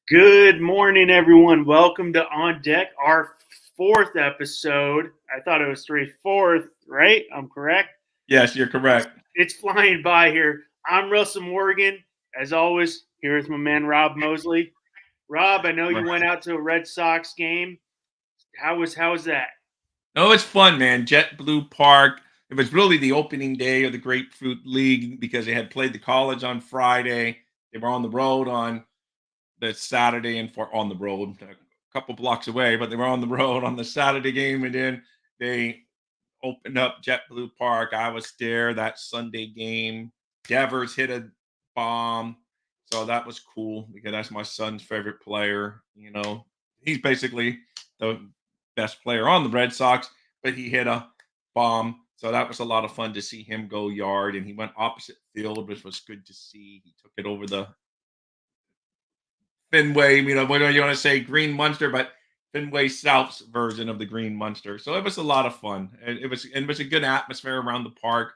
Good morning, everyone. Welcome to On Deck, our fourth episode. I thought it was fourth, right? I'm correct. Yes, you're It's, correct. it's flying by here. I'm Russell Morgan. As always, here with my man Rob Mosley. Rob, I know you Right. went out to a Red Sox game. How was that? No, it's fun, man. JetBlue Park. It was really the opening day of the Grapefruit League because they had played the college on Friday. They were on the road on the Saturday and for on the road a couple blocks away, but they were on the road on the Saturday game, and then they opened up JetBlue Park. I was there that Sunday game. Devers hit a bomb, so that was cool because that's my son's favorite player. He's basically the best player on the Red Sox, but he hit a bomb, so that was a lot of fun to see him go yard, and he went opposite field, which was good to see. He took it over the Fenway, what do you want to say, Green Monster, but Fenway South's version of the Green Monster. So it was a lot of fun. It was a good atmosphere around the park.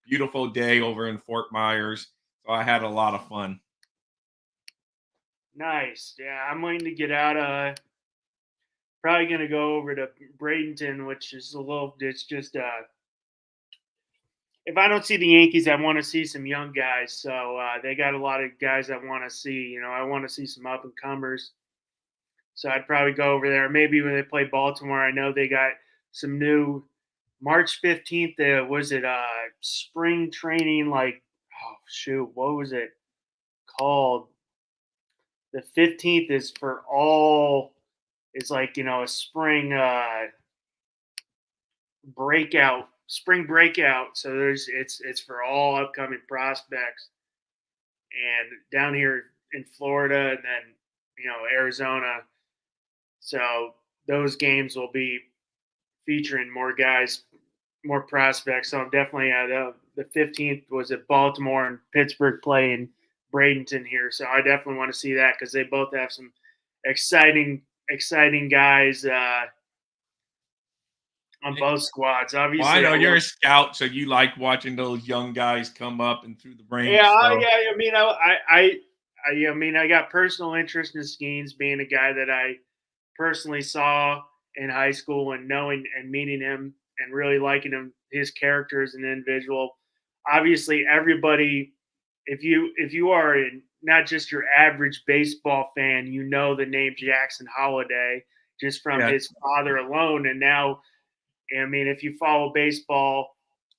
Beautiful day over in Fort Myers. So I had a lot of fun. Nice. Yeah, I'm waiting to get out. Probably gonna go over to Bradenton, which is a little. It's just if I don't see the Yankees, I want to see some young guys. So they got a lot of guys I want to see. I want to see some up and comers. So I'd probably go over there. Maybe when they play Baltimore, I know they got some new March 15th. Was it spring training? Like, oh shoot, what was it called? The 15th is for all. It's like a spring breakout. So it's for all upcoming prospects. And down here in Florida, and then Arizona. So those games will be featuring more guys, more prospects. So I'm definitely the 15th was at Baltimore and Pittsburgh playing Bradenton here. So I definitely want to see that because they both have some exciting guys on both squads. Well, I Obviously, know I you're love. a scout, so you like watching those young guys come up and through the Yeah, ranks. So yeah. I mean, I got personal interest in Skeens, being a guy that I personally saw in high school, and knowing and meeting him and really liking him, his character as an individual. Obviously, everybody, if you are not just your average baseball fan, you know the name Jackson Holiday just from yeah, his father alone. And now, I mean, if you follow baseball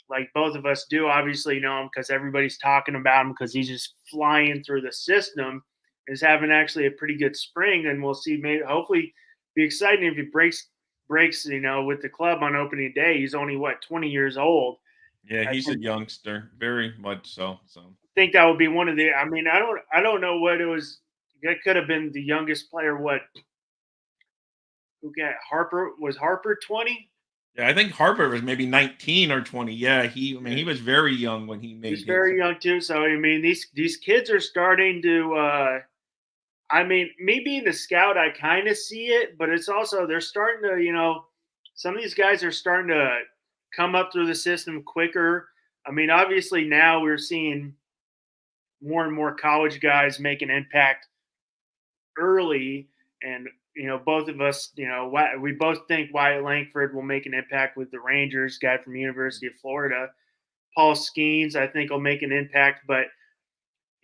like both of us do, obviously you know him because everybody's talking about him because he's just flying through the system. Is having actually a pretty good spring, and we'll see. Maybe hopefully be exciting if he breaks with the club on opening day. He's only 20 years old. yeah, I he's a think youngster, very much so. So that would be one of the. I mean, I don't know what it was. That could have been the youngest player. What who got Harper? Was Harper 20? yeah, I think Harper was maybe 19 or 20. Yeah, he was very young when he He's made his. very young too. So I mean, these kids are starting to. I mean, me being the scout, I kind of see it, but it's also they're starting to, some of these guys are starting to come up through the system quicker. I mean, obviously now we're seeing more and more college guys make an impact early, and both of us, we both think Wyatt Langford will make an impact with the Rangers, guy from University of Florida. Paul Skeens, I think, will make an impact, but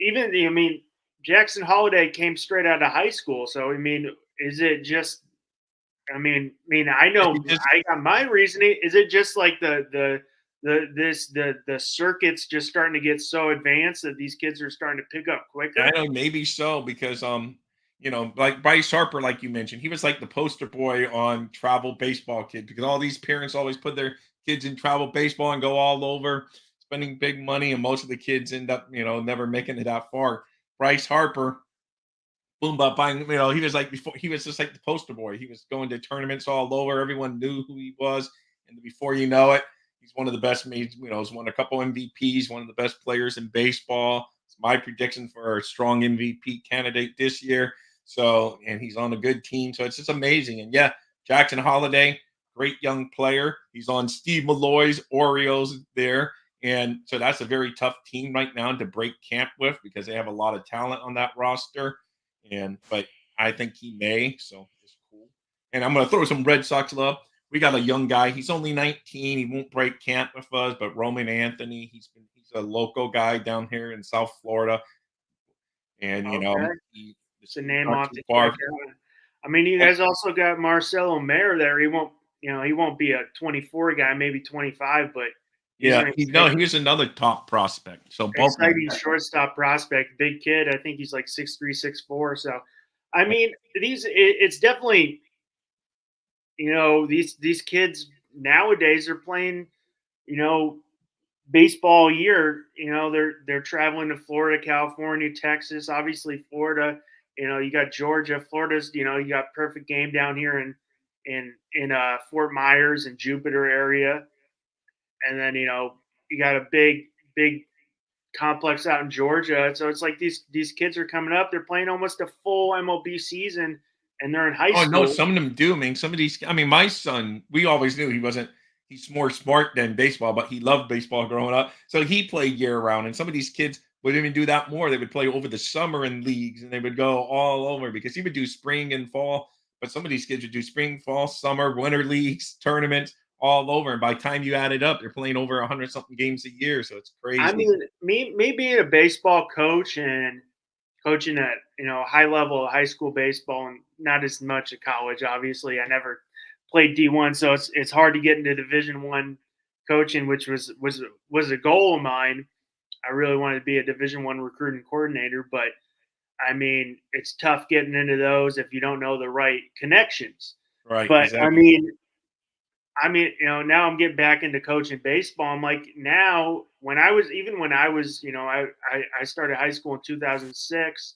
even I mean, Jackson Holiday came straight out of high school, so I mean, is it just? I Yeah, know he just I got my reasoning. Is it just like the circuits just starting to get so advanced that these kids are starting to pick up I quicker? know maybe so because like Bryce Harper, like you mentioned, he was like the poster boy on travel baseball kid because all these parents always put their kids in travel baseball and go all over spending big money, and most of the kids end up, never making it that far. Bryce Harper, boom, bang, he was like before he was just like the poster boy. He was going to tournaments all over. Everyone knew who he was, and before you know it, he's one of the best. He's won a couple MVPs, one of the best players in baseball. It's my prediction for a strong MVP candidate this year. So, and he's on a good team, so it's just amazing. And yeah, Jackson Holiday, great young player. He's on Steve Malloy's Orioles there. And so that's a very tough team right now to break camp with because they have a lot of talent on that roster. But I think he may, so it's cool. And I'm gonna throw some Red Sox love. We got a young guy. He's only 19. He won't break camp with us, but Roman Anthony. He's a local guy down here in South Florida, and Okay. the It's a school's name not off too to check far. out. I mean, you guys also got Marcelo Mayer there. He won't be a 24 guy, maybe 25, but he's Yeah, an he's another top prospect. So both of them. exciting shortstop prospect, big kid. I think he's like 6'3", 6'4". So, I mean, it's definitely, these kids nowadays are playing, you know, baseball year. They're traveling to Florida, California, Texas, obviously Florida. You got Georgia, Florida's. You got perfect game down here in Fort Myers and Jupiter area, and then you got a big complex out in Georgia. So it's like these kids are coming up. They're playing almost a full MLB season, and they're in high Oh, no, school. some of them do. I mean, some of these. I mean, my son. We always knew he wasn't. He's more smart than baseball, but he loved baseball growing up. So he played year round. And some of these kids would even do that more. They would play over the summer in leagues, and they would go all over because he would do spring and fall. But some of these kids would do spring, fall, summer, winter leagues, tournaments, all over. And by the time you add it up, they're playing over 100 something games a year. So it's I crazy. mean, me being a baseball coach and coaching at high level high school baseball and not as much at college. Obviously, I never played D1, so it's hard to get into Division 1 coaching, which was a goal of mine. I really wanted to be a Division 1 recruiting coordinator, but I mean, it's tough getting into those if you don't know the right connections. Right. But Exactly. now I'm getting back into coaching baseball. I'm like, now when I was I started high school in 2006.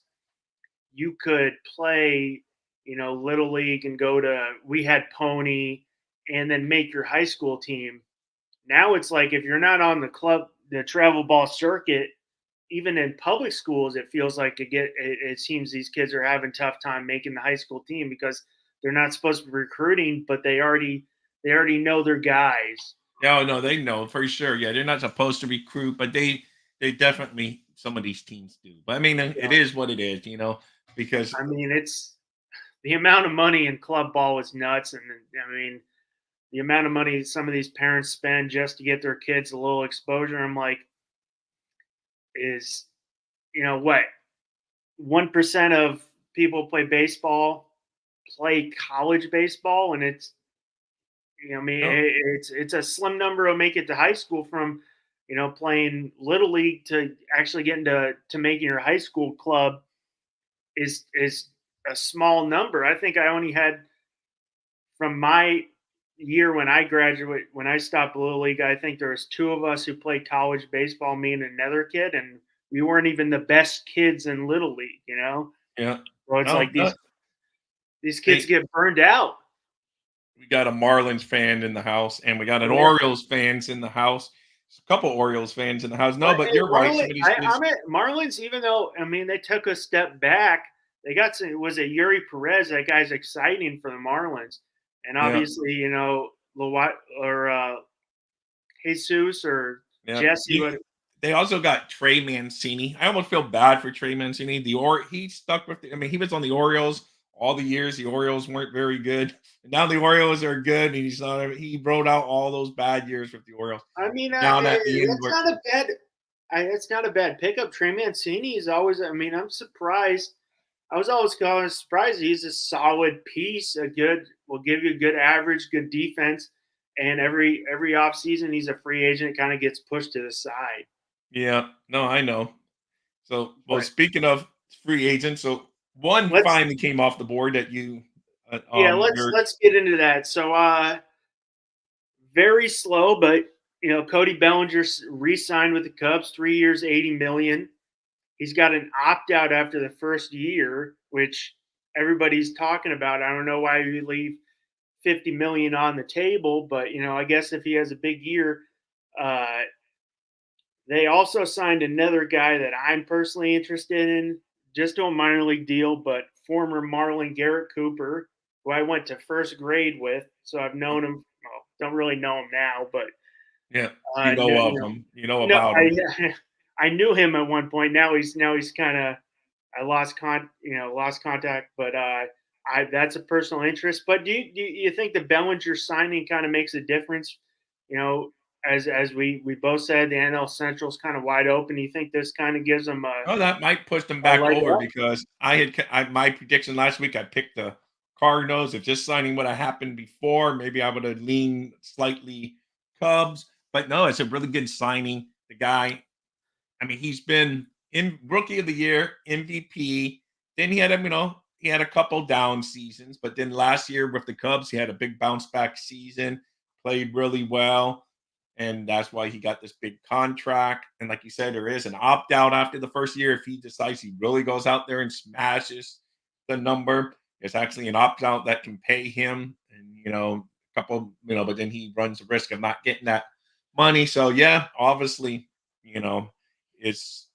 You could play, little league and we had pony and then make your high school team. Now it's like if you're not on the travel ball circuit, even in public schools, it feels like it seems these kids are having tough time making the high school team because they're not supposed to be recruiting, but they already know their guys. No, no, they know for sure. Yeah, they're not supposed to recruit, but they definitely some of these teams do. But I mean, it Yeah. is what it is, because I mean, it's the amount of money in club ball is nuts, and I mean, the amount of money some of these parents spend just to get their kids a little exposure. I'm like, is what 1% of people play college baseball, and I mean, no, it's a slim number will make it to high school from playing little league to actually getting to making your high school club is a small number. I think I only had from my year when I stopped little league. I think there was two of us who played college baseball, me and another kid, and we weren't even the best kids in little league. yeah, So it's no, like no. these kids They get burned out. We got a Marlins fan in the house, and we got an Yeah. Orioles fans in the house. A couple Orioles fans in the house. No, But but hey, you're right. Some of these kids. I'm at Marlins, even though I mean they took a step back. They got some. Was it Yuri Perez? That guy's exciting for the Marlins, and Yeah, obviously Lawat or Jesus or yeah. Jesse. They also got Trey Mancini. I almost feel bad for Trey Mancini. He stuck with. I mean, he was on the Orioles all the years. The Orioles weren't very good. And now the Orioles are good, and he's not. He rode out all those bad years with the Orioles. I mean, Down at the end, that's not a bad. That's not a bad pickup. Trey Mancini is always. I mean, I'm surprised. I was always kind of surprised. He's a solid piece. Will give you a good average, good defense. And every offseason, he's a free agent. Kind of gets pushed to the side. yeah, no, I know. So, well, But speaking of free agents, so one let's finally came off the board that you, yeah, let's you're, let's get into that. So very slow, but Cody Bellinger re-signed with the Cubs, 3 years, 80 million. He's got an opt-out after the first year, which everybody's talking about. I don't know why you leave 50 million on the table, but I guess if he has a big year, uh, they also signed another guy that I'm personally interested in, just to a minor league deal, but former Marlin Garrett Cooper, who I went to first grade with, so I've known him. Well, don't really know him now, but yeah, you uh, know no, of them, you know no, about them. I knew him at one point. Now he's kind of I lost contact, but I that's a personal interest. But do you think the Bellinger signing kind of makes a difference? You know, as we both said, the NL Central's kind of wide open. Do you think this kind of gives them Oh, that might push them a back leg over up? because my prediction last week, I picked the Cardinals. If this signing would have happened before, maybe I would have leaned slightly Cubs. But no, it's a really good signing. The guy, I mean, he's been in Rookie of the Year, MVP. Then he had a couple down seasons, but then last year with the Cubs, he had a big bounce back season, played really well, and that's why he got this big contract. And like you said, there is an opt out after the first year if he decides he really goes out there and smashes the number. There's actually an opt out that can pay him, and a couple, but then he runs the risk of not getting that money. So yeah, obviously, you know it's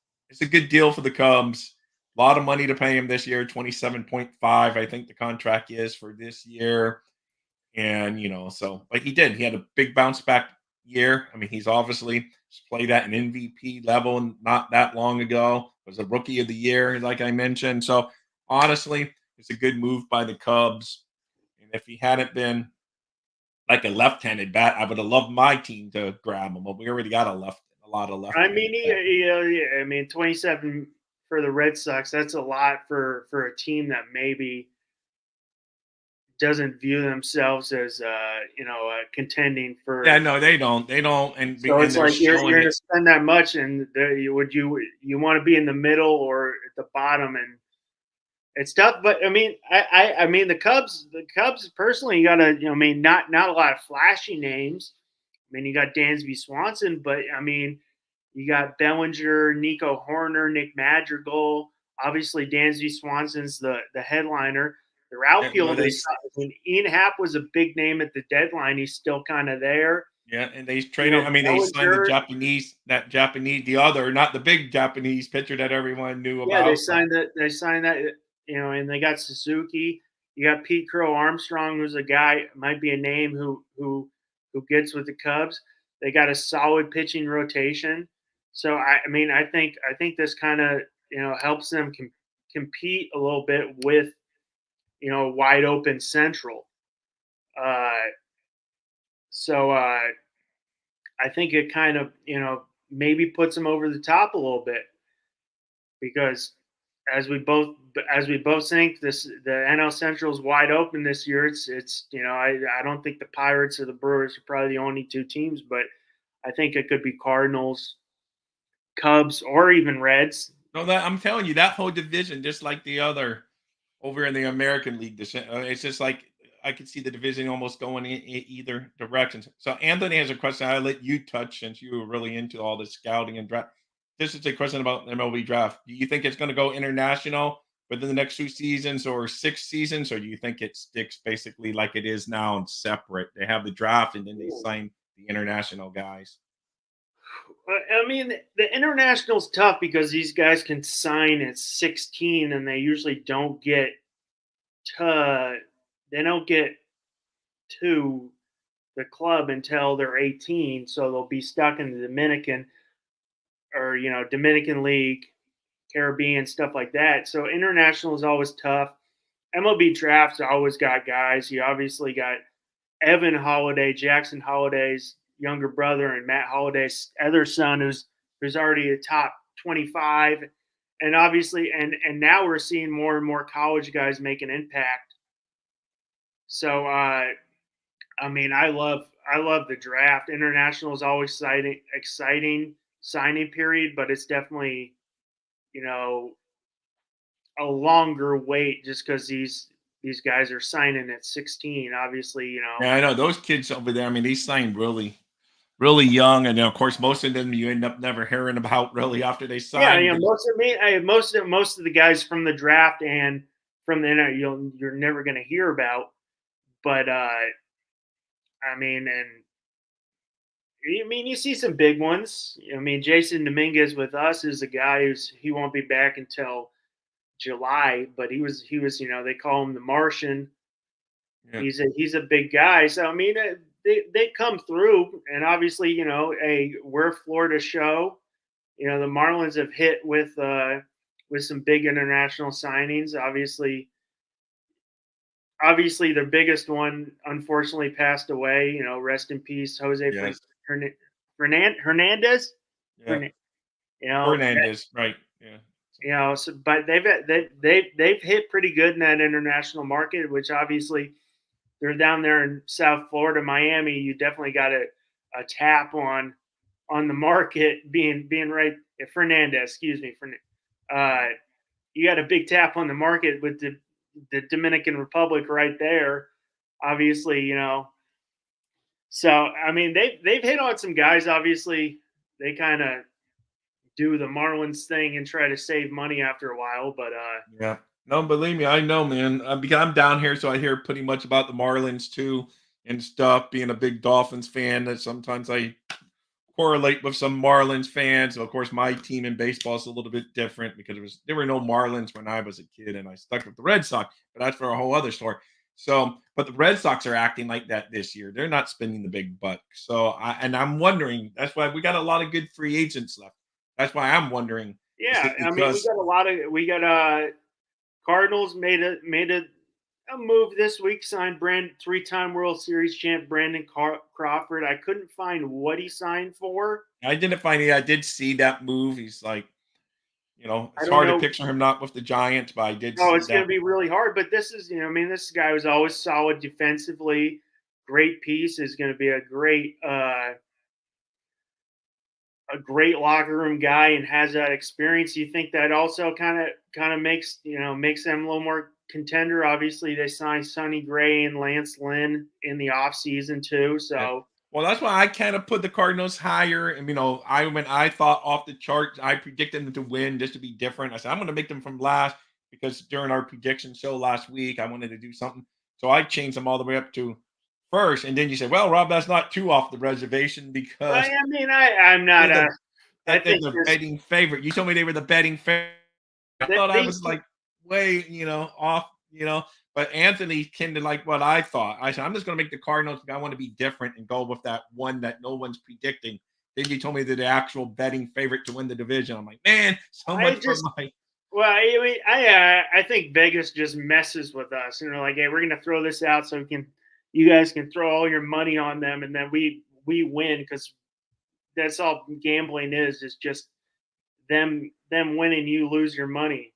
a good deal for the Cubs. A lot of money to pay him this year, 27.5, I think the contract is for this year. And but he did. He had a big bounce back year. I mean, he's obviously played at an MVP level not that long ago. Was a rookie of the year, like I mentioned. So honestly, it's a good move by the Cubs. And if he hadn't been like a left-handed bat, I would have loved my team to grab him. But we already got a lot of I left-handed mean, bats. yeah, I mean, 27 for the Red Sox. That's a lot for a team that maybe doesn't view themselves as contending Yeah, for. no, they don't. They don't, So and it's they're like you're showing going to it. spend that much, and you want to be in the middle or at the bottom, and it's tough. But I mean, I mean the Cubs personally, you got to I mean not a lot of flashy names. I mean, you got Dansby Swanson, but I mean, you got Bellinger, Nico Horner, Nick Madrigal. Obviously, Dansby Swanson's the headliner. Their Yeah, well, outfield is. I mean, Ian Happ was a big name at the deadline. He's still kind of there. and they traded. I mean, they signed Bellinger. the other, not the big Japanese pitcher that everyone knew Yeah, they about. But signed that. They signed that. And they got Suzuki. You got Pete Crow Armstrong, who's a guy might be a name who gets with the Cubs. They got a solid pitching rotation. So I mean, I think this kind of helps them compete a little bit with wide open Central. Uh, so I think it kind of maybe puts them over the top a little bit because as we both think the NL Central is wide open this year. It's I don't think the Pirates or the Brewers are probably the only two teams, but I think it could be Cardinals, Cubs, or even Reds. no, that I'm telling you, that whole division, just like the other over in the American League, it's just like I could see the division almost going in either direction. So Anthony has a question. I'll let you touch since you were really into all the scouting and draft. This is a question about MLB draft. Do you think it's going to go international within the next 2 seasons or 6 seasons, or do you think it sticks basically like it is now and separate? They have the draft and then they sign the international guys. I mean, the international's tough because these guys can sign at 16, and they usually to they don't get to the club until they're 18, so they'll be stuck in the Dominican or Dominican League, Caribbean stuff like that. So international is always tough. MLB drafts always got guys. You obviously got Evan Holiday, Jackson Holiday's younger brother, and Matt Holiday's other son, who's already a top 25. And obviously, and now we're seeing more and more college guys make an impact. So I mean, I love the draft. International is always exciting signing period, but it's definitely you know a longer wait just because these guys are signing at 16. Obviously, Yeah, I know those kids over there. I mean, they signed really, really young, and then, of course, most of them you end up never hearing about really after they yeah, sign. most of the guys from the draft and from the internet you're never going to hear about. But I mean, and I mean, you see some big ones. I mean, Jason Dominguez with us is a guy he won't be back until July, but he was they call him the Martian. Yeah. He's a big guy. So I mean, they come through, and obviously we're a Florida show. The Marlins have hit with with some big international signings. Obviously, their biggest one unfortunately passed away. Rest in peace, Jose Yes. Hernandez. Yeah. Hern- You know, Fernandez. Right. Yeah. so, but they've hit pretty good in that international market, which obviously they're down there in South Florida, Miami. You definitely got a tap on the market being right. Fernandez, excuse me, uh, you got a big tap on the market with the Dominican Republic right there. Obviously, So I mean, they've hit on some guys. Obviously, they kind of do the Marlins thing and try to save money after a while, but Yeah. No, believe me, I know, man. Because I'm down here, so I hear pretty much about the Marlins too and stuff. Being a big Dolphins fan, that sometimes I correlate with some Marlins fans. Of course, my team in baseball is a little bit different because there were no Marlins when I was a kid, and I stuck with the Red Sox. But that's for a whole other story. So, but the Red Sox are acting like that this year. They're not spending the big buck. So, I'm wondering. That's why we got a lot of good free agents left. That's why I'm wondering. Is yeah, it I mean, because we got Cardinals made a move this week, signed three-time World Series champ Brandon Crawford. I couldn't find what he signed for. I didn't find it? I did see that move. He's like, I it's don't hard to know. picture him not with the Giants, but I did No, see it's going to that. be really hard. But this is, I mean, this guy was always solid defensively. Great piece, is going to be a great locker room guy and has that experience. You think that also kind of makes them a little more contender. Obviously, they signed Sonny Gray and Lance Lynn in the offseason too. Yeah. So Well, that's why I kind of put the Cardinals higher. And when I thought off the chart, I predicted them to win just to be different. I said I'm going to make them from last because during our prediction show last week, I wanted to do something. So I changed them all the way up to first. And then you said, "Well, Rob, that's not too off the reservation because I mean, I'm not they're a. I they're think the this betting favorite." You told me they were the betting favorite. I thought I these was like way, off, but Anthony tended like what I thought. I said, I'm just going to make the Cardinals. I want to be different and go with that one that no one's predicting. Then you told me they're the actual betting favorite to win the division. I'm like, man, so I much for just my. well, I mean, I think Vegas just messes with us, and they're like, "Hey, we're going to throw this out so you guys can throw all your money on them, and then we win because that's all gambling is just them winning, you lose your money."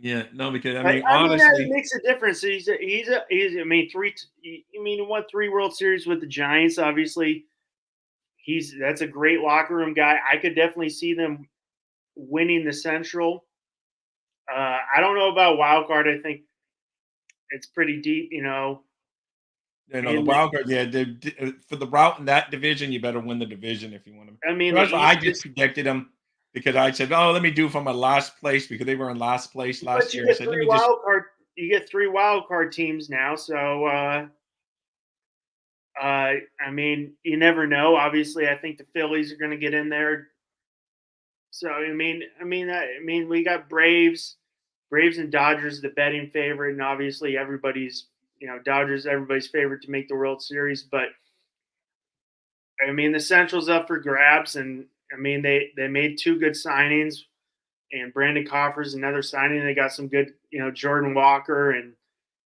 Yeah, no, because I But mean, I mean, it honestly, makes a difference. He's I mean, he won 3 World Series with the Giants. Obviously, that's a great locker room guy. I could definitely see them winning the Central. I don't know about wild card. I think it's pretty deep, the In the, wild card, yeah, for the route in that division, you better win the division if you want them. I mean, the That's why I East just is, predicted them because I said, oh, let me do from my last place because they were in last place but last year. I said, let me just. You get 3 wild card teams now. So, I mean, you never know. Obviously, I think the Phillies are going to get in there. So, we got Braves and Dodgers, the betting favorite, and obviously Dodgers, everybody's favorite to make the World Series. But I mean, the Central's up for grabs, and I mean, they made 2 good signings, and Brandon Crawford's another signing. They got some good, Jordan Walker, and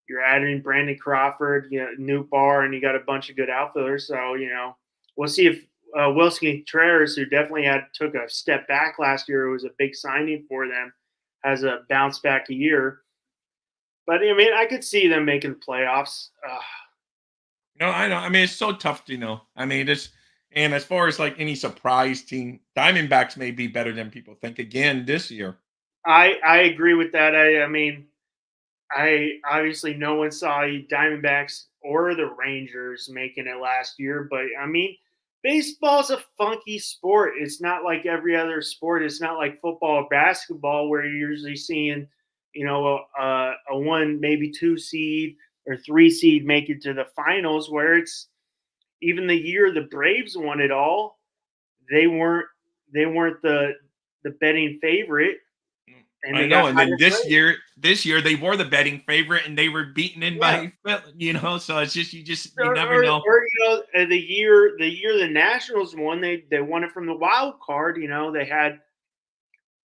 you're adding Brandon Crawford, Newt Barr, and you got a bunch of good outfielders. So we'll see if Wilson Contreras, who definitely took a step back last year, it was a big signing for them, has a bounce back a year. But I mean, I could see them making the playoffs. No, I know. I mean, it's so tough to know. I mean, it's and as far as like any surprise team, Diamondbacks may be better than people think again this year. I agree with that. I mean, I obviously no one saw the Diamondbacks or the Rangers making it last year, but I mean, baseball's a funky sport. It's not like every other sport. It's not like football or basketball where you're usually seeing, a 1 maybe 2 seed or 3 seed make it to the finals. Where it's even the year the Braves won it all, they weren't they weren't the betting favorite, and I they got know. And then higher grade. this year they were the betting favorite and they were beaten in Yeah. by So it's just you Or, never or, know. or the year the Nationals won, they won it from the wild card. They had,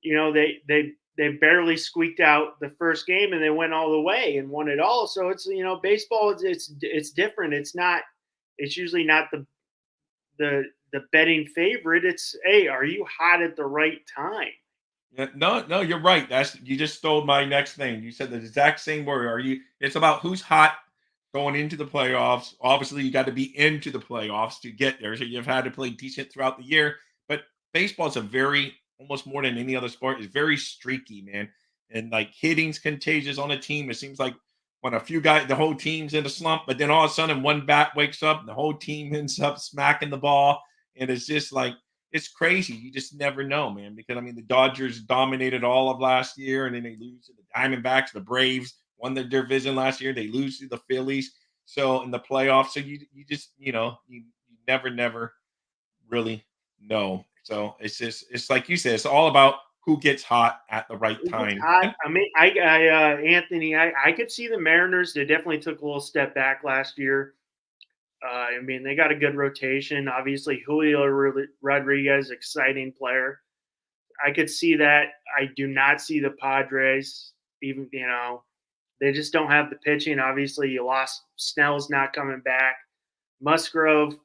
they they barely squeaked out the first game and they went all the way and won it all. So it's baseball. It's different. It's usually not the betting favorite. It's, hey, are you hot at the right time? Yeah, no, no, you're right. That's you just stole my next thing. You said the exact same word. Are you? It's about who's hot going into the playoffs. Obviously, you got to be into the playoffs to get there. So you've had to play decent throughout the year. But baseball is a very almost more than any other sport is very streaky, man. And like hitting's contagious on a team. It seems like when a few guys, the whole team's in a slump, but then all of a sudden one bat wakes up, and the whole team ends up smacking the ball, and it's just like it's crazy. You just never know, man. Because I mean, the Dodgers dominated all of last year, and then they lose to the Diamondbacks. The Braves won the division last year. They lose to the Phillies. So in the playoffs, so you just you never really know. So it's like you said, it's all about who gets hot at the right It's time. hot. I mean, Anthony, I could see the Mariners. They definitely took a little step back last year. I mean, they got a good rotation. Obviously, Julio Rodriguez, exciting player. I could see that. I do not see the Padres. Even they just don't have the pitching. Obviously, you lost Snell's not coming back. Musgrove,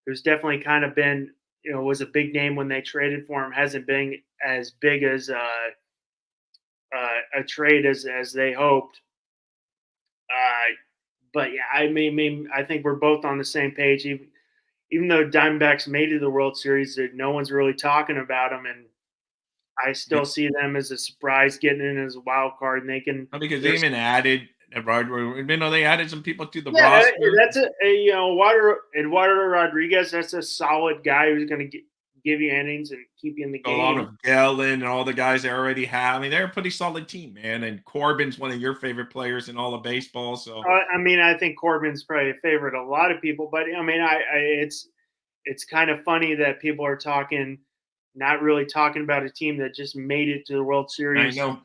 who's definitely kind of been was a big name when they traded for him, hasn't been as big as a trade as they hoped. But yeah, I think we're both on the same page. Even though Diamondbacks made it to the World Series, no one's really talking about them, and I still see them as a surprise getting in as a wild card, and they can. Because they even added they added some people to the Yeah, roster. that's Eduardo Rodriguez. That's a solid guy who's going to give you innings and keep you in the Along game. with Gellin and all the guys they already have. I mean, they're a pretty solid team, man. And Corbin's one of your favorite players in all of baseball. So I mean, I think Corbin's probably a favorite of a lot of people, but I mean, it's kind of funny that people are not really talking about a team that just made it to the World I Series. know.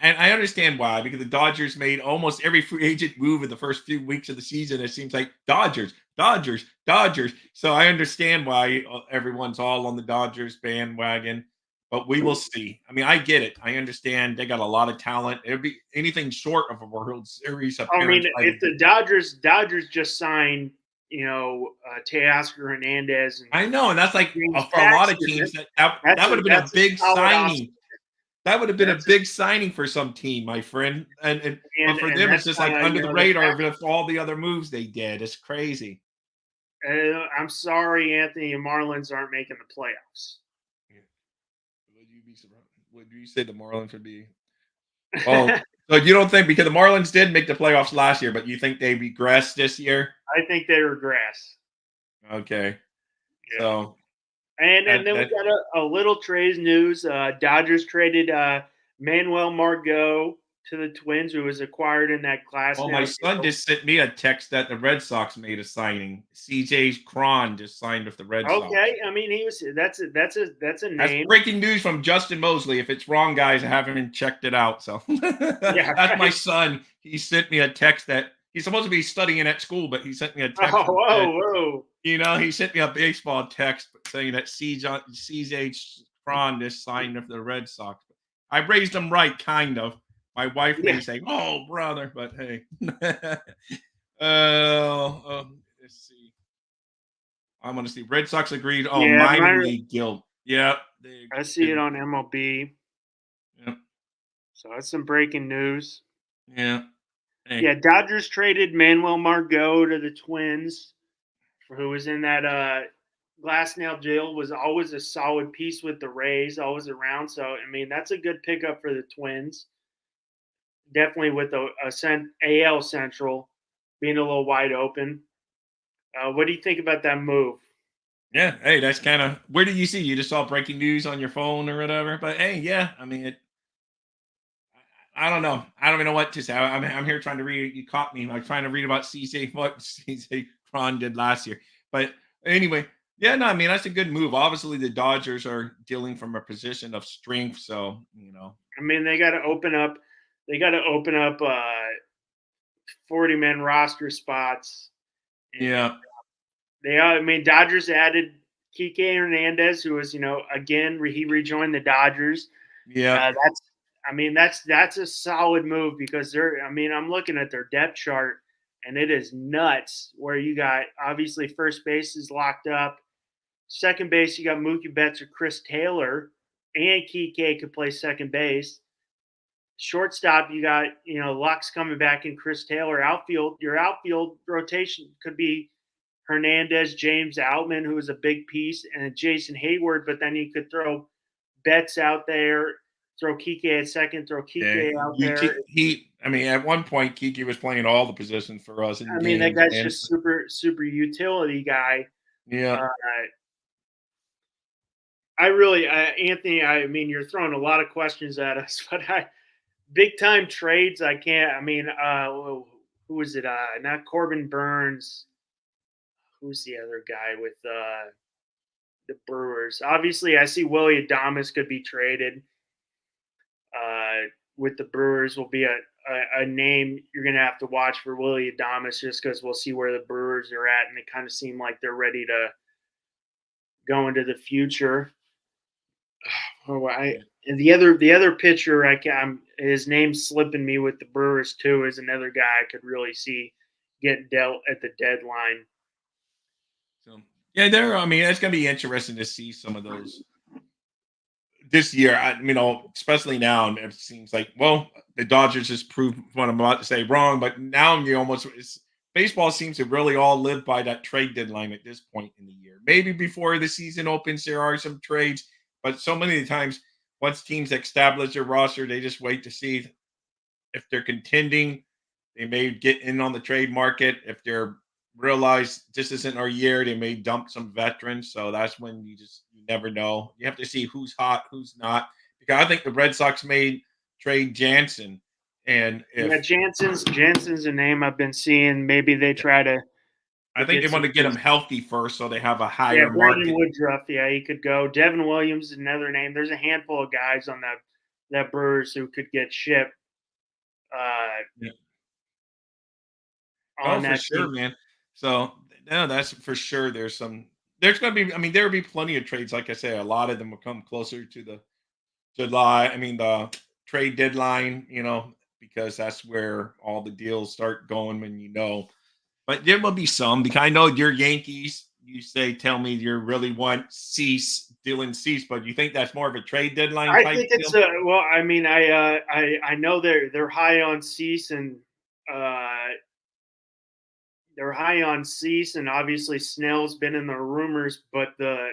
And I understand why, because the Dodgers made almost every free agent move in the first few weeks of the season. It seems like Dodgers, Dodgers, Dodgers. So I understand why everyone's all on the Dodgers bandwagon, but we will see. I mean, I get it. I understand they got a lot of talent. It'd be anything short of a World Series I mean, appearance. if the Dodgers just signed, Teoscar Hernandez and I know, and that's like James for a lot of Paxton, teams that would have been a that's a big solid signing. offseason. That would have been a That's a, big signing for some team, my friend. And but for and them, it's that's just like under the the radar with all the other moves they did. It's crazy. I'm sorry, Anthony. The Marlins aren't making the playoffs. Yeah. Would you be surprised? Would you say the Marlins would be? Oh, so you don't think because the Marlins did make the playoffs last year, but you think they regressed this year? I think they regress. Okay, Yeah. so And then we that got a little trade news. Dodgers traded Manuel Margot to the Twins, who was acquired in that well, my Glassnow son deal. just sent me a text that the Red Sox made a signing. CJ Cron just signed with the Red Sox. Okay, I mean that's a That's name. breaking news from Justin Mosley. If it's wrong, guys, I haven't checked it out. So Yeah, that's my right. son. He sent me a text that he's supposed to be studying at school, but he sent me a Oh, text and said, whoa. he sent me a baseball text saying that CJ Cron just signed with the Red Sox. I raised him right, kind of. My wife Yeah, may say, "Oh, brother," but hey. Let's see. I'm gonna see. Red Sox agreed. Oh, yeah. minor league guilt. Yep, they I see it agreed. on MLB. Yep, So that's some breaking news. yeah. Hey, Yeah, Dodgers traded Manuel Margot to the Twins, who was in that Glassnail deal. Was always a solid piece with the Rays, always around. So I mean, that's a good pickup for the Twins. Definitely with AL Central being a little wide open. What do you think about that move? yeah. Hey, that's kind of. Where did you see? You just saw breaking news on your phone or whatever. But hey, yeah. I mean, I don't know. I don't even know what to say. I'm here trying to read. You caught me. I'm trying to read about CJ what CJ Cron did last year. But anyway, yeah. No, I mean that's a good move. Obviously, the Dodgers are dealing from a position of strength. So I mean, they got to open up. They got to open up 40-man roster spots, and yeah, I mean, Dodgers added Kike Hernandez, who was, again, he rejoined the Dodgers. yeah. That's I mean, that's a solid move because they're. I mean, I'm looking at their depth chart, and it is nuts. Where you got obviously first base is locked up, second base you got Mookie Betts or Chris Taylor, and Kike could play second base. Shortstop, you got Lux coming back in Chris Taylor. Outfield, your outfield rotation could be Hernandez, James Outman, who is a big piece, and Jason Hayward. But then you could throw Betts out there, throw Kike at second, throw Yeah, Kike out there. I mean, at one point, Kiki was playing all the positions for us in I mean, that games, guy's and just super utility guy. yeah, Uh, I really, Anthony. I mean, you're throwing a lot of questions at us, but big time trades. I can't. I mean, who is it? Not Corbin Burns. Who's the other guy with the Brewers? Obviously, I see Willie Adames could be traded with the Brewers. Will be a name you're going to have to watch for Willie Adames just because we'll see where the Brewers are at, and they kind of seem like they're ready to go into the future. Oh, and the other pitcher his name's slipping me with the Brewers too is another guy I could really see get dealt at the deadline. so yeah, there. I mean, it's gonna be interesting to see some of those this year. Especially now, it seems like the Dodgers just proved what I'm about to say wrong, but now baseball seems to really all live by that trade deadline at this point in the year. Maybe before the season opens, there are some trades, but so many times once teams establish their roster, they just wait to see if they're contending. They may get in on the trade market. If they're realize this isn't our year, they may dump some veterans. So that's when you never know. You have to see who's hot, who's not. Because I think the Red Sox made trade Jansen, and Yeah, if Jansen's a name I've been seeing. Maybe they try to I think they get want some. to get him healthy first, so they have a Yeah, higher Brandon market. Woodruff. Yeah, he could go. Devin Williams is another name. There's a handful of guys on that Brewers who could get shipped Yeah. Oh, on for that sure, team. man. So no, that's for sure. There's gonna be. I mean, there will be plenty of trades. Like I say, a lot of them will come closer to the July. I mean, the trade deadline. Because that's where all the deals start going. But there will be some because I know your Yankees. Tell me you really want Dylan Cease, but you think that's more of a trade deadline I type think it's deal? well. I mean, I know they're high on Cease and uh, they're high on Cease, and obviously Snell's been in the rumors, but the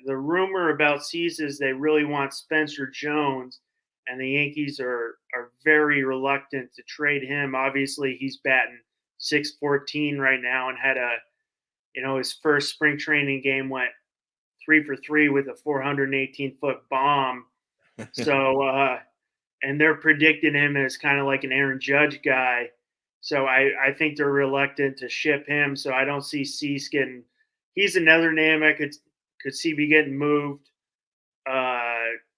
rumor about Cease is they really want Spencer Jones, and the Yankees are very reluctant to trade him. Obviously, he's batting 614 right now, and had his first spring training game went 3 for 3 with a 418-foot bomb. So and they're predicting him as kind of like an Aaron Judge guy. So I think they're reluctant to ship him. So I don't see Cease getting. He's another name I could see be getting moved.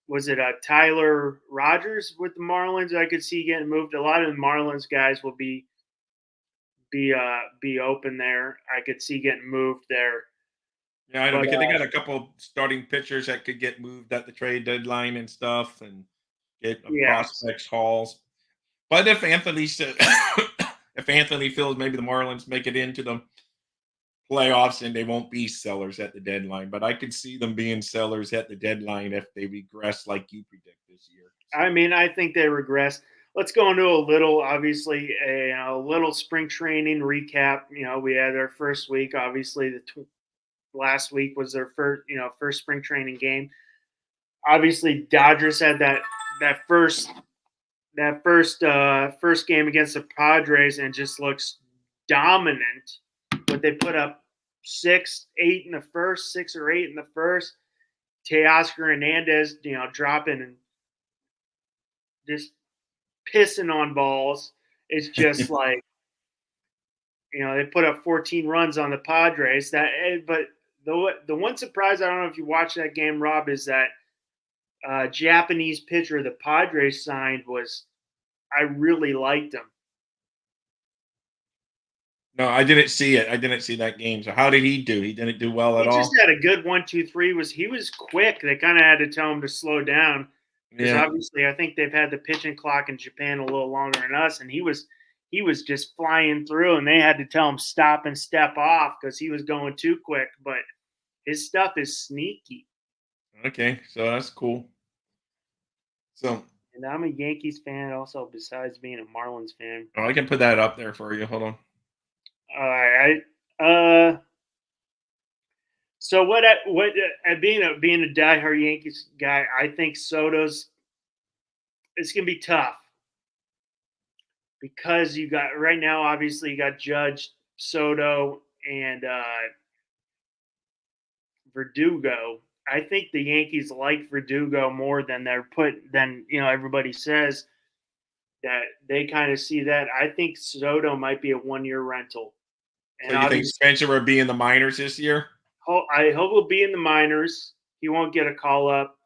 Was it Tyler Rogers with the Marlins? I could see getting moved. A lot of the Marlins guys will be open there. I could see getting moved there. Yeah, I know But because they got a couple starting pitchers that could get moved at the trade deadline and stuff, and get yeah, prospects hauls. But if Anthony said, if Anthony feels maybe the Marlins make it into the playoffs and they won't be sellers at the deadline, but I could see them being sellers at the deadline if they regress like you predict this year. I mean, I think they regress. Let's go into obviously, a little spring training recap. We had our first week. Obviously, last week was their first spring training game. Obviously, Dodgers had that first first game against the Padres and just looks dominant. But they put up 6 or 8 in the first. Teoscar Hernandez, dropping and just pissing on balls. It's just like they put up 14 runs on the Padres. But the one surprise, I don't know if you watched that game, Rob, is that Japanese pitcher the Padres signed I really liked him. No, I didn't see it. I didn't see that game. So how did he do? He didn't do well He at just all. had a good 1, 2, 3. He was quick. They kind of had to tell him to slow down. because Yeah. obviously I think they've had the pitching clock in Japan a little longer than us, and he was just flying through, and they had to tell him stop and step off because he was going too quick. But his stuff is sneaky, Okay. So that's cool. So and I'm a Yankees fan also. Besides being a Marlins fan, oh, I can put that up there for you. Hold on. all right. So being a diehard Yankees guy, I think Soto's it's gonna be tough because you got right now. Obviously, you got Judge, Soto, and Verdugo. I think the Yankees like Verdugo more than everybody says that they kind of see that. I think Soto might be a 1 year rental, So and you think obviously, Spencer will be in the minors this year? I hope he'll be in the minors. He won't get a call up.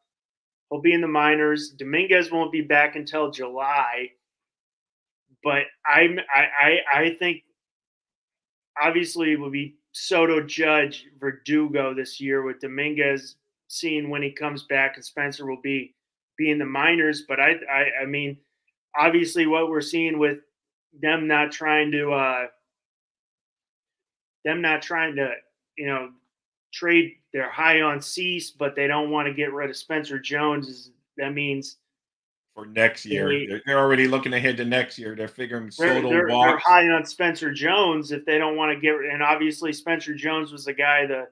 He'll be in the minors. Dominguez won't be back until July, but I think obviously it will be Soto, Judge, Verdugo this year with Dominguez seeing when he comes back, and Spencer will be in the minors. But I mean, obviously what we're seeing with them not trying to you know trade. They're high on Cease, but they don't want to get rid of Spencer Jones. That means For next year. they They're already looking ahead to next year. They're figuring they're Soto they're they're walks. high on Spencer Jones if they don't want to get. And obviously Spencer Jones was the guy the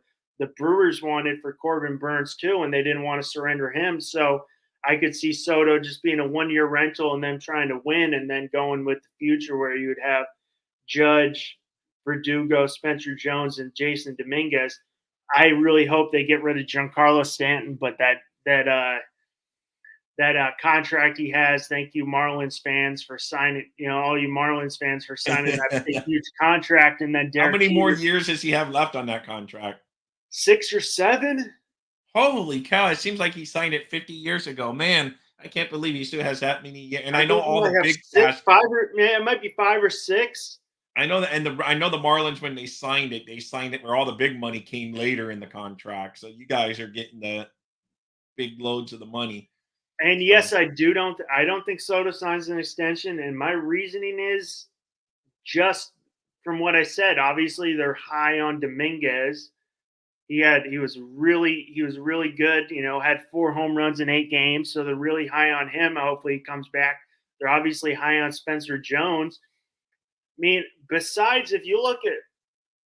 Brewers wanted for Corbin Burns too, and they didn't want to surrender him. So I could see Soto just being a 1 year rental and then trying to win, and then going with the future where you would have Judge, Verdugo, Spencer Jones, and Jason Dominguez. I really hope they get rid of Giancarlo Stanton, but that contract he has. Thank you, Marlins fans, for signing. All you Marlins fans for signing that big, huge contract, and then How Derek many more Jeter, years does he have left on that contract? 6 or 7. Holy cow! It seems like he signed it 50 years ago. Man, I can't believe he still has that many years. And I I know think he all the might have big six, cash. 5, or yeah, it might be 5 or 6. I know that, and I know the Marlins when they signed it where all the big money came later in the contract. So you guys are getting the big loads of the money. And So yes, I don't think Soto signs an extension. And my reasoning is just from what I said. Obviously, they're high on Dominguez. He was really good. Had 4 home runs in 8 games, so they're really high on him. Hopefully, he comes back. They're obviously high on Spencer Jones. I mean, besides, if you look at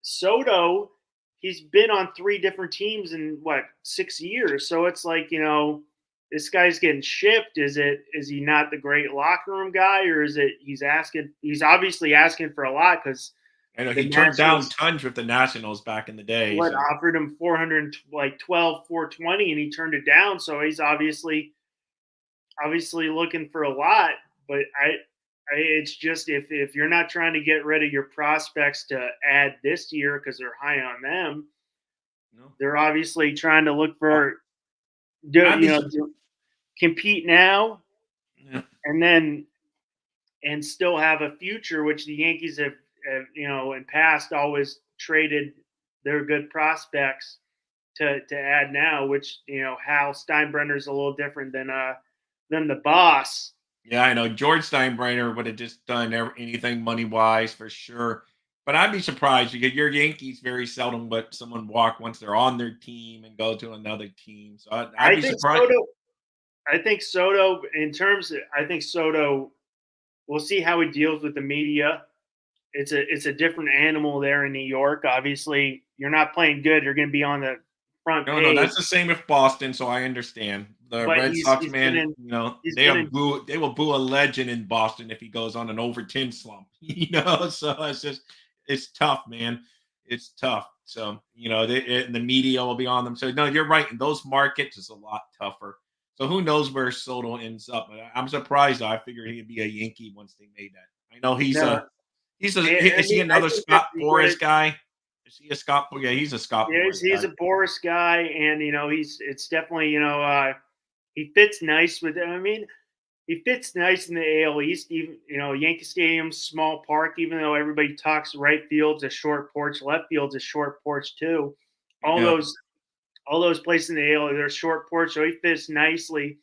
Soto, he's been on 3 different teams in what 6 years. So it's like this guy's getting shipped. Is he not the great locker room guy, or is it he's asking? He's obviously asking for a lot because I know the he turned down Nationals tons with the Nationals back in the day. what So offered him 400 like 12 420, and he turned it down. So he's obviously looking for a lot. But it's just if you're not trying to get rid of your prospects to add this year because they're high on them, no, they're obviously trying to look well, for do I'd you be know do, compete now yeah. and then and still have a future, which the Yankees have in past always traded their good prospects to add now, which Hal Steinbrenner's a little different than the boss. Yeah, I know George Steinbrenner would have just done anything money wise for sure. But I'd be surprised because your Yankees very seldom let someone walk once they're on their team and go to another team. So I'd I be think surprised. Soto. I think Soto, in terms of, I think Soto. We'll see how he deals with the media. It's a different animal there in New York. Obviously, you're not playing good. You're going to be on the front No, no, page. that's the same with Boston. So I understand the But Red Sox he's been man. in You know he's been in they will boo a legend in Boston if he goes on an over 10 slump. So it's tough, man. It's tough. So the media will be on them. So no, you're right. In those markets, it's a lot tougher. So who knows where Soto ends up? But I'm surprised. I figured he'd be a Yankee once they made that. I know no. I is he mean, I another think that's Scott what Boris guy? Is he a Scott? Yeah, he's a Scott Boris he's guy. a Boris guy, and it's definitely he fits nice with. I mean, he fits nice in the AL East. Even Yankee Stadium's small park. Even though everybody talks right field's a short porch, left field's a short porch too. All Yeah. those all those places in the AL, they're short porch, so he fits nicely.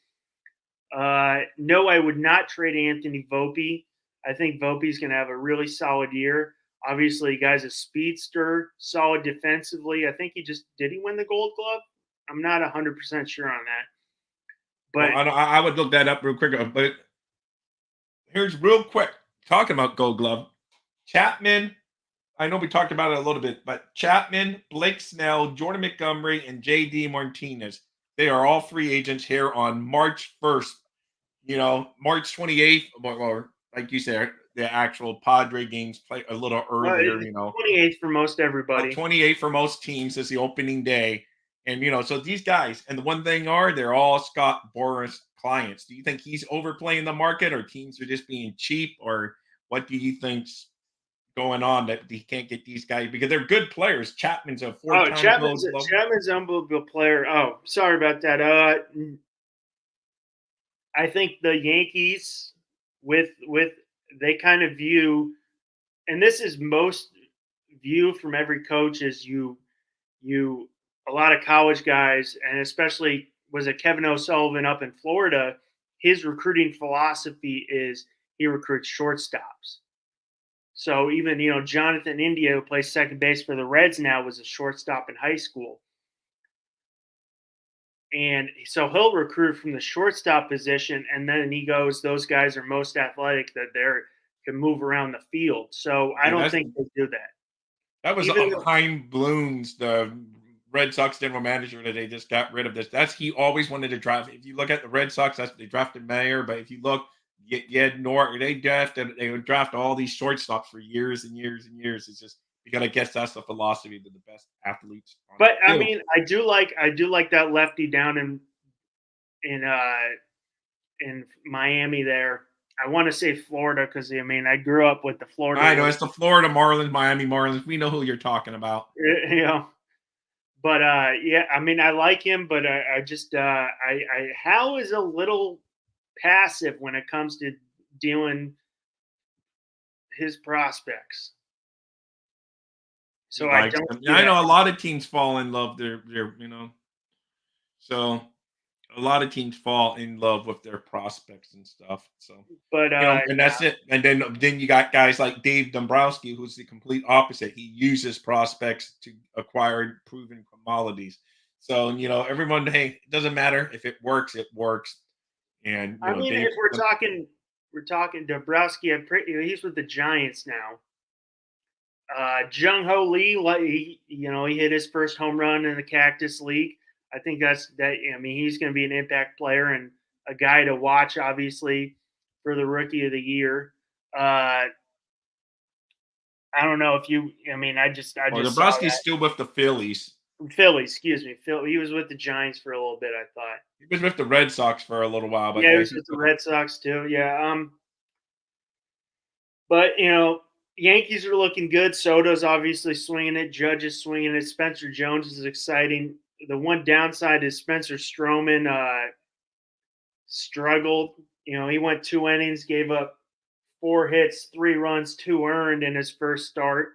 No, I would not trade Anthony Volpe. I think Volpe's going to have a really solid year. Obviously, guy's a speedster, solid defensively. I think did he win the Gold Glove? I'm not 100% sure on that. Well, But I would look that up real quick. But here's real quick talking about Gold Glove. Chapman, I know we talked about it a little bit, but Chapman, Blake Snell, Jordan Montgomery, and J.D. Martinez, they are all free agents here on March 1st. March 28th, or like you said, the actual Padre games play a little earlier, it's 28th for most everybody. 28th for most teams is the opening day. And, so these guys, and the one thing they're all Scott Boras clients. Do you think he's overplaying the market, or teams are just being cheap, or what do you think's going on that he can't get these guys because they're good players? Chapman's a Oh, four-time Gold Glove. Chapman's an unbelievable player. Oh, sorry about that. I think the Yankees with they kind of view, and this is most view from every coach, is you a lot of college guys, and especially was it Kevin O'Sullivan up in Florida, his recruiting philosophy is he recruits shortstops. So even Jonathan India, who plays second base for the Reds now, was a shortstop in high school. And so he'll recruit from the shortstop position, and then he goes, those guys are most athletic, that they can move around the field. So I don't think they do that. That was Even Chaim Bloom's, the Red Sox general manager that they just got rid of this. He always wanted to draft. If you look at the Red Sox, they drafted Mayer, but if you look, you had they would draft all these shortstops for years and years and years. It's just, you gotta guess that's the philosophy of the best athletes. But I mean, I do like that lefty down in Miami there. I want to say Florida because I grew up with the Florida. I know it's the Florida Marlins, Miami Marlins. We know who you're talking about. But yeah, I like him, but I just Hal is a little passive when it comes to dealing his prospects. So I don't. I know a lot of teams fall in love. So a lot of teams fall in love with their prospects and stuff. So, but and that's it. And then you got guys like Dave Dombrowski, who's the complete opposite. He uses prospects to acquire proven commodities. So, everyone, hey, it doesn't matter if it works, it works. And if we're talking Dombrowski. He's with the Giants now. Jung Ho Lee, he hit his first home run in the Cactus League. I think he's going to be an impact player and a guy to watch, obviously, for the Rookie of the Year. I don't know if you. I just. Dombrowski's still with the Phillies. Phillies, excuse me. He was with the Giants for a little bit, I thought. He was with the Red Sox for a little while, but yeah, he was with the Red Sox too. Yeah. But Yankees are looking good. Soto's obviously swinging it. Judge is swinging it. Spencer Jones is exciting. The one downside is Spencer Stroman struggled. He went 2 innings, gave up 4 hits, 3 runs, 2 earned in his first start.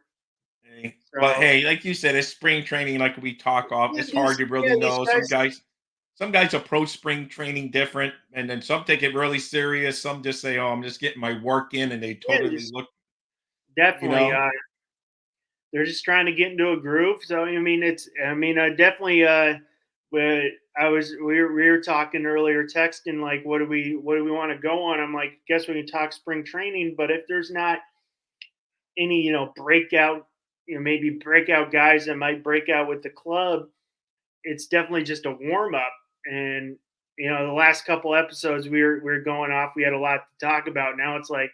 But hey, like you said, it's spring training. Like we talk off, it's hard to really know. Some guys approach spring training different, and then some take it really serious. Some just say, "Oh, I'm just getting my work in," and they totally look. Definitely, they're just trying to get into a groove. So definitely. We were talking earlier, texting, like, what do we want to go on? I'm like, guess we can talk spring training, but if there's not any breakout, maybe breakout guys that might break out with the club, it's definitely just a warm up. And the last couple episodes we were going off, we had a lot to talk about. Now it's like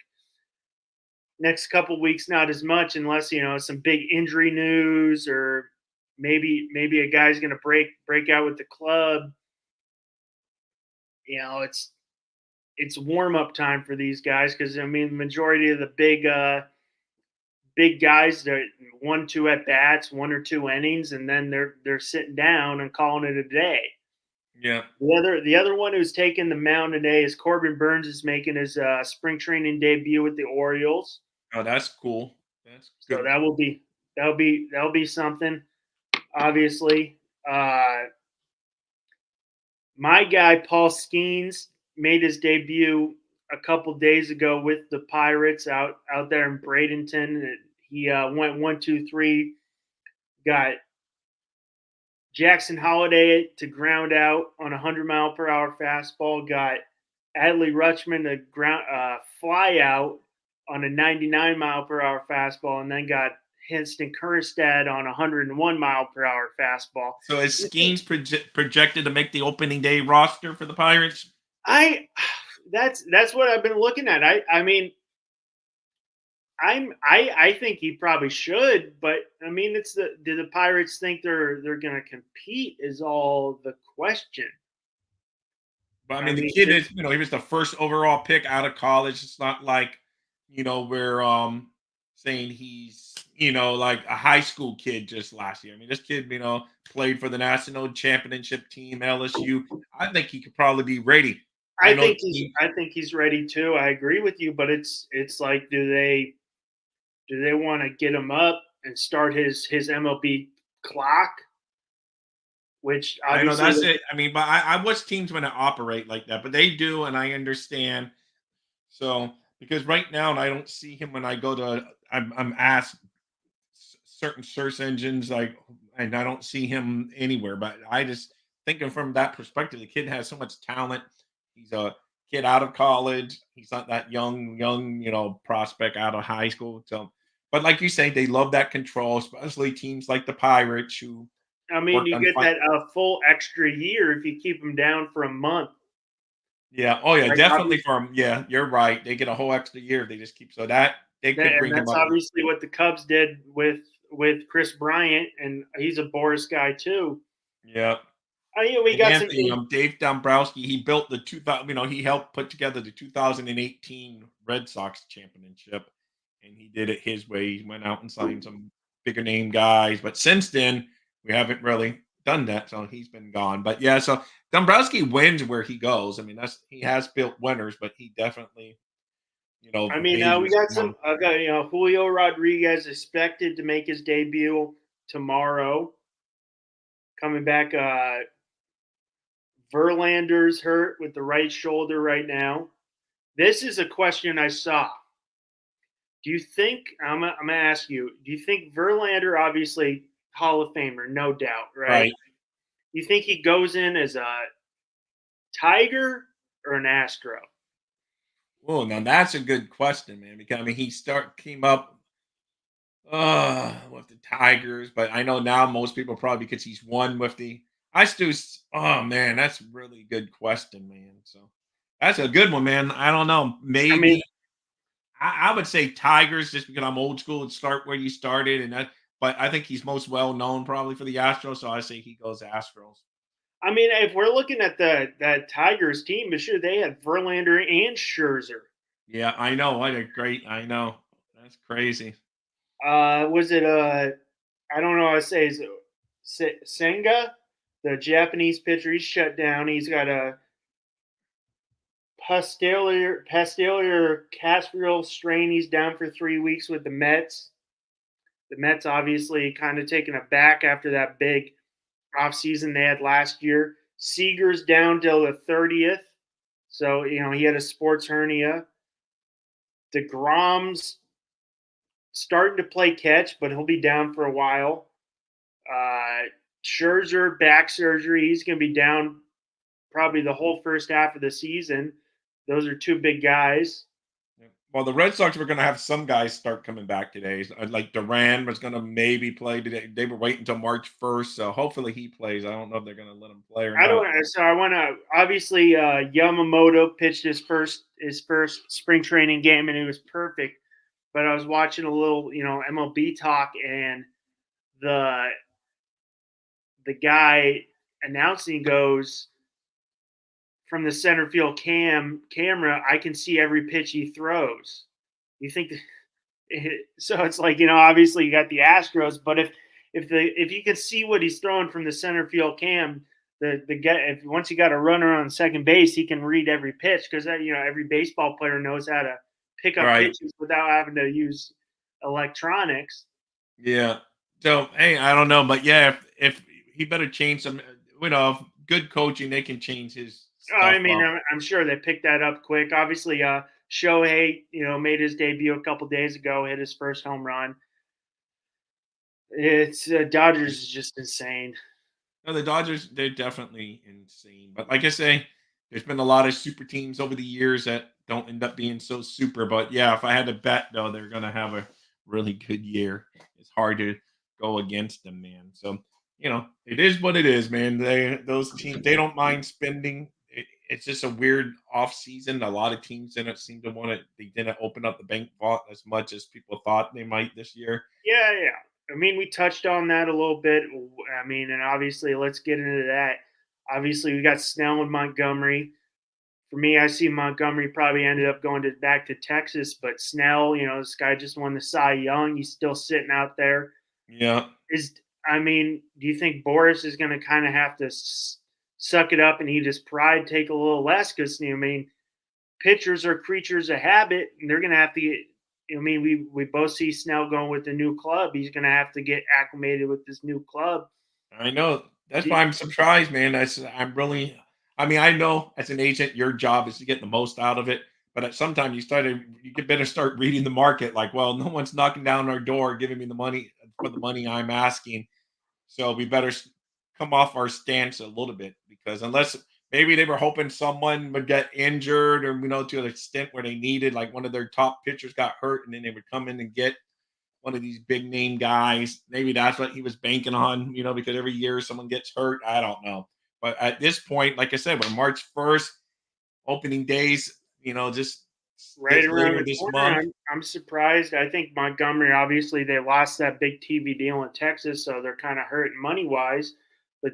next couple weeks, not as much, unless some big injury news, or maybe a guy's going to break out with the club. It's warm up time for these guys, because the majority of the big guys, they're 1-2 at bats, 1 or 2 innings, and then they're sitting down and calling it a day. Yeah. The other one who's taking the mound today is Corbin Burns, is making his spring training debut with the Orioles. Oh, that's cool. That's good. So that'll be something. Obviously, my guy Paul Skeens, made his debut a couple days ago with the Pirates out there in Bradenton. He went 1-2-3, got Jackson Holiday to ground out on a 100-mile-per-hour fastball, got Adley Rutschman to ground fly out on a 99-mile-per-hour fastball, and then got Heston Kjerstad on a 101-mile-per-hour fastball. So is Skeens projected to make the opening day roster for the Pirates? That's what I've been looking at. I mean, I think he probably should, but I mean, do the Pirates think they're going to compete is all the question. But I I mean, the mean, kid is, he was the first overall pick out of college. It's not like, we're saying he's, like a high school kid just last year. I mean, this kid, played for the national championship team, LSU. I think he could probably be ready. I know I think he's ready too. I agree with you, but it's like, do they want to get him up and start his MLB clock? Which I know obviously, that's it. I mean, but I wish teams want to operate like that, but they do, and I understand. So because right now, and I don't see him when I go to, I'm asked certain search engines, like, and I don't see him anywhere. But I just thinking from that perspective, the kid has so much talent. He's a kid out of college. He's not that young, prospect out of high school. So, but like you say, they love that control, especially teams like the Pirates who I mean, work you on get that full extra year if you keep him down for a month. Yeah. Oh, yeah. Like Definitely obviously, from. Yeah, you're right. They get a whole extra year if they just keep. So that they could and bring him that's up. obviously what the Cubs did with Chris Bryant, and he's a Boris guy too. Yeah. We And got some. Anthony, Dave Dombrowski, he built the 2000. He helped put together the 2018 Red Sox championship, and he did it his way. He went out and signed some bigger name guys, but since then we haven't really done that. So he's been gone. But yeah, so Dombrowski wins where he goes. I mean, he has built winners, but he definitely I mean, we phases got down. some. I got Julio Rodriguez expected to make his debut tomorrow. Coming back, Verlander's hurt with the right shoulder right now. This is a question I saw. Do you think I'm gonna ask you? Do you think Verlander, obviously Hall of Famer, no doubt, right? Right. You think he goes in as a Tiger or an Astro? Oh, now that's a good question, man. Because I mean, he came up with the Tigers, but I know now most people probably because he's won with the. I still, oh man, that's a really good question, man. So that's a good one, man. I don't know. I mean, Maybe I would say Tigers just because I'm old school and start where you started, and that. But I think he's most well known probably for the Astros, so I say he goes Astros. if we're looking at that Tigers team, but sure they had Verlander and Scherzer. Yeah, I know. What a great. I know. That's crazy. Was it I don't know how to say is it Senga, the Japanese pitcher? He's shut down. He's got a posterior casserole strain. He's down for 3 weeks with the Mets. The Mets obviously kind of taken a back after that big offseason they had last year. Seager's down till the 30th. So, he had a sports hernia. DeGrom's starting to play catch, but he'll be down for a while. Scherzer, back surgery. He's going to be down probably the whole first half of the season. Those are two big guys. Yeah. Well, the Red Sox were going to have some guys start coming back today. Like Duran was going to maybe play today. They were waiting until March 1st, so hopefully he plays. I don't know if they're going to let him play or I not. don't. So I want to. Obviously, Yamamoto pitched his first spring training game, and it was perfect. But I was watching a little, MLB talk, and the the guy announcing goes, from the center field camera, I can see every pitch he throws. You think so? It's like, obviously you got the Astros, but if you can see what he's throwing from the center field cam, the guy, if once you got a runner on second base, he can read every pitch because every baseball player knows how to pick up Right. pitches without having to use electronics. Yeah. So, hey, I don't know, but yeah, if he better change some, good coaching, they can change his I stuff mean, up. I'm sure they picked that up quick. Obviously, Shohei, made his debut a couple days ago, hit his first home run. It's Dodgers is just insane. No, the Dodgers, they're definitely insane. But like I say, there's been a lot of super teams over the years that don't end up being so super. But yeah, if I had to bet, though, they're going to have a really good year. It's hard to go against them, man. So, it is what it is, man. Those teams, they don't mind spending. It's just a weird off season. A lot of teams didn't seem to want to, they didn't open up the bank vault as much as people thought they might this year. Yeah, yeah. I mean, we touched on that a little bit. I mean, and obviously, let's get into that. Obviously, we got Snell and Montgomery. For me, I see Montgomery probably ended up going back to Texas, but Snell, this guy just won the Cy Young. He's still sitting out there. Yeah. Is I mean, do you think Boris is going to kind of have to suck it up and eat his pride, take a little less? Because I mean, pitchers are creatures of habit, and they're going to have to get. I mean, we both see Snell going with the new club. He's going to have to get acclimated with this new club. I know. That's Do- why I'm surprised, man. I'm really. I mean, I know as an agent, your job is to get the most out of it. But at some time, you better start reading the market. Like, well, no one's knocking down our door, giving me the money for the money I'm asking. So we better come off our stance a little bit because unless maybe they were hoping someone would get injured or to an extent where they needed, like one of their top pitchers got hurt, and then they would come in and get one of these big name guys. Maybe that's what he was banking on, because every year someone gets hurt. I don't know. But at this point, like I said, when March 1st, opening days, just right hits around later the this corner. month. I'm surprised. I think Montgomery, obviously, they lost that big TV deal in Texas, so they're kind of hurting money wise. But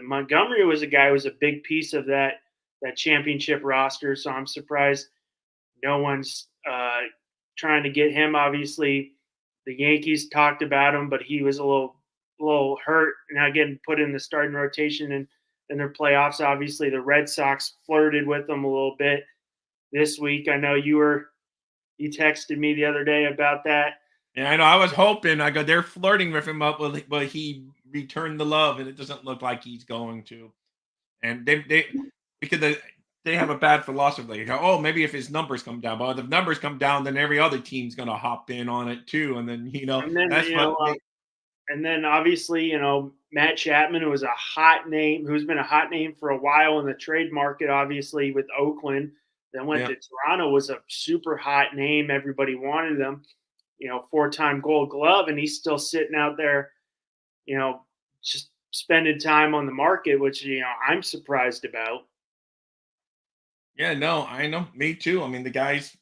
Montgomery was a guy who was a big piece of that championship roster. So I'm surprised no one's trying to get him. Obviously, the Yankees talked about him, but he was a little hurt, now getting put in the starting rotation in their playoffs. Obviously, the Red Sox flirted with him a little bit this week. I know you texted me the other day about that. Yeah, I know. I was hoping. I go. They're flirting with him up, but he returned the love, and it doesn't look like he's going to. And they because they have a bad philosophy. They go, oh, maybe if his numbers come down, but if numbers come down, then every other team's going to hop in on it too. And then And then that's what they. obviously Matt Chapman, who was a hot name, who's been a hot name for a while in the trade market, obviously with Oakland, then went Yeah, to Toronto, was a super hot name. Everybody wanted him. 4-time Gold Glove, and he's still sitting out there. Just spending time on the market, which I'm surprised about. yeah, no, I know. Me too. I mean, the guy's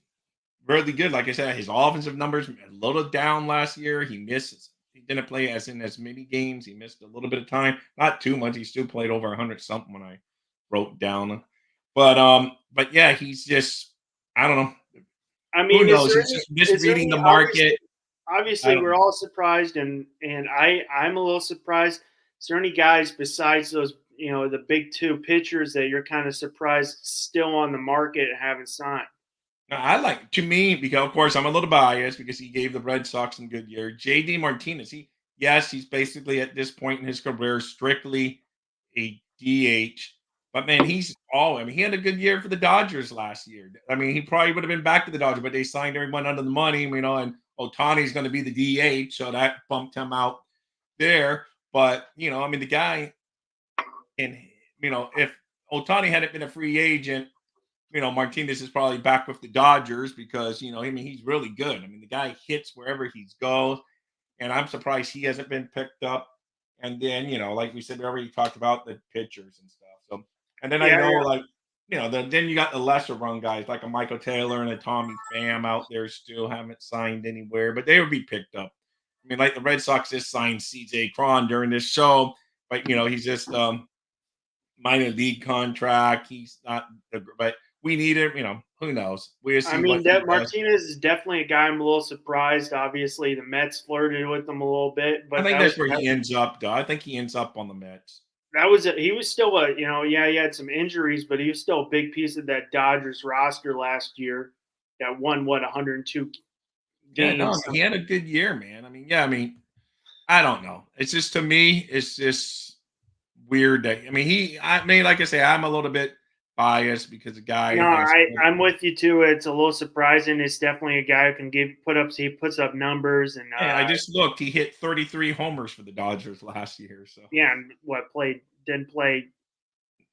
really good. Like I said, his offensive numbers a little down last year. He missed. He didn't play as many games. He missed a little bit of time, not too much. He still played over 100 something when I wrote down. But yeah, he's just I don't know. I Who mean, knows? He's just is there misreading any the obviously market. I obviously don't we're know. all surprised, and I'm a little surprised. Is there any guys besides those the big two pitchers that you're kind of surprised still on the market and haven't signed? Now, I like to me because of course I'm a little biased because he gave the Red Sox some good year. JD Martinez, he's basically at this point in his career strictly a DH. But man, I mean, he had a good year for the Dodgers last year. I mean, he probably would have been back to the Dodgers, but they signed everyone under the money, and Otani's going to be the DH, so that bumped him out there. But I mean, the guy, and if Otani hadn't been a free agent, Martinez is probably back with the Dodgers because, I mean, he's really good. I mean, the guy hits wherever he goes, and I'm surprised he hasn't been picked up. And then, like we said, we already talked about the pitchers and stuff. So, and then I Yeah, know, yeah. like, then you got the lesser run guys like a Michael Taylor and a Tommy Pham out there still haven't signed anywhere, but they would be picked up. I mean, like the Red Sox just signed CJ Cron during this show, but he's just minor league contract. He's not but we need him, who knows? We'll I see mean, what he that does. Martinez is definitely a guy I'm a little surprised. Obviously, the Mets flirted with him a little bit, I but think that's where he ends up, though. I think he ends up on the Mets. he was still yeah, he had some injuries, but he was still a big piece of that Dodgers roster last year that won 102 Yeah, no, games. he had a good year, man. I mean, yeah, I mean, I don't know. It's just to me, it's just weird that I mean, like I say, I'm a little bit biased because the guy No, has. I'm with you too. It's a little surprising. It's definitely a guy who can he puts up numbers and Hey, I just looked. He hit 33 homers for the Dodgers last year. So yeah, and what didn't played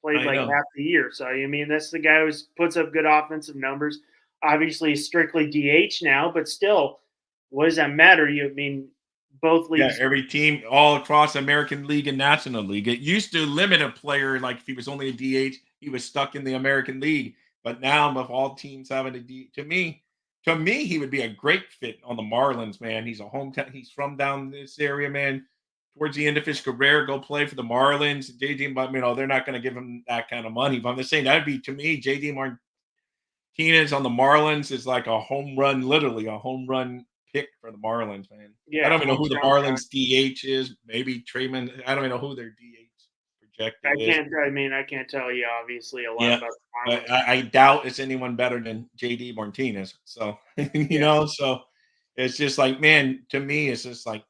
I like know. half the year. So I mean, that's the guy who puts up good offensive numbers. Obviously, he's strictly DH now, but still, what does that matter? I mean, both Yeah, leagues. every team all across American League and National League. It used to limit a player, like if he was only a DH, he was stuck in the American League. But now, with all teams having a D, to me, he would be a great fit on the Marlins. Man, he's a hometown. He's from down this area, man. Towards the end of his career, go play for the Marlins. JD, but they're not going to give him that kind of money. But I'm just saying that'd be to me, JD Martinez on the Marlins is like a home run, literally a home run pick for the Marlins, man. I Yeah, don't even know who the hometown guy. Marlins DH is. Maybe Trayman. I don't even know who their DH projected is. I can't tell you obviously a lot Yeah, about the but Marlins. I doubt it's anyone better than JD Martinez. So Yeah, so it's just like, man, to me, it's just like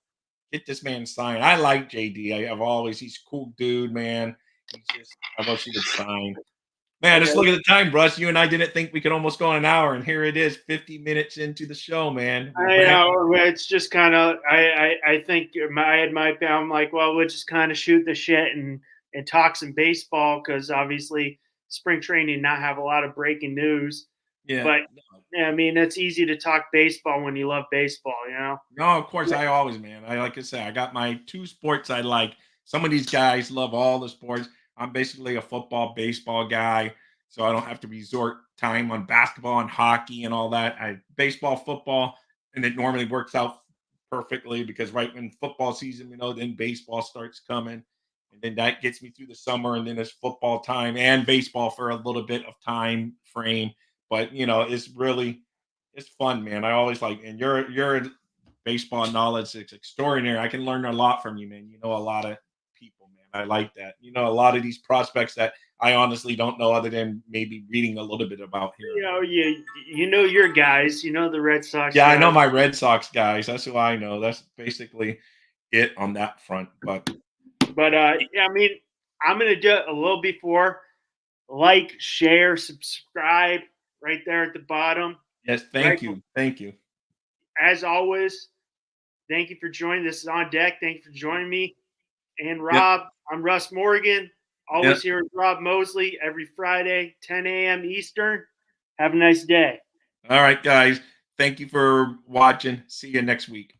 get this man signed. I like JD. Have always he's a cool dude, man. He's just I wish he would sign. Man, just okay. look at the time, Russ. You and I didn't think we could almost go an hour, and here it is, 50 minutes into the show, man. We I ran. know it's just kind of I think I'm like, well, we'll just kind of shoot the shit and talk some baseball because obviously spring training not have a lot of breaking news, Yeah. but yeah, I mean it's easy to talk baseball when you love baseball, you know. No, of course, I always, man. I like I say, I got my two sports I like. Some of these guys love all the sports. I'm basically a football, baseball guy, so I don't have to resort time on basketball and hockey and all that. I baseball, football, and it normally works out perfectly because right when football season, then baseball starts coming, and then that gets me through the summer, and then it's football time and baseball for a little bit of time frame. But it's fun, man. I always like, and your baseball knowledge is extraordinary. I can learn a lot from you, man. You know a lot of people, man. I like that. You know a lot of these prospects that I honestly don't know other than maybe reading a little bit about here You and know, there. you know your guys, you know the Red Sox Yeah, I know guys. my Red Sox guys. That's who I know. That's basically it on that front. But But yeah, I mean, I'm gonna do it a little before like, share, subscribe right there at the bottom. yes, Right, thank you. Thank you. as always, thank you for joining. This is On Deck. Thank you for joining me and Yep. Rob. I'm Russ Morgan. Yep. Always here with Rob Mosley every Friday, 10 a.m. Eastern. Have a nice day. All right, guys. Thank you for watching. See you next week.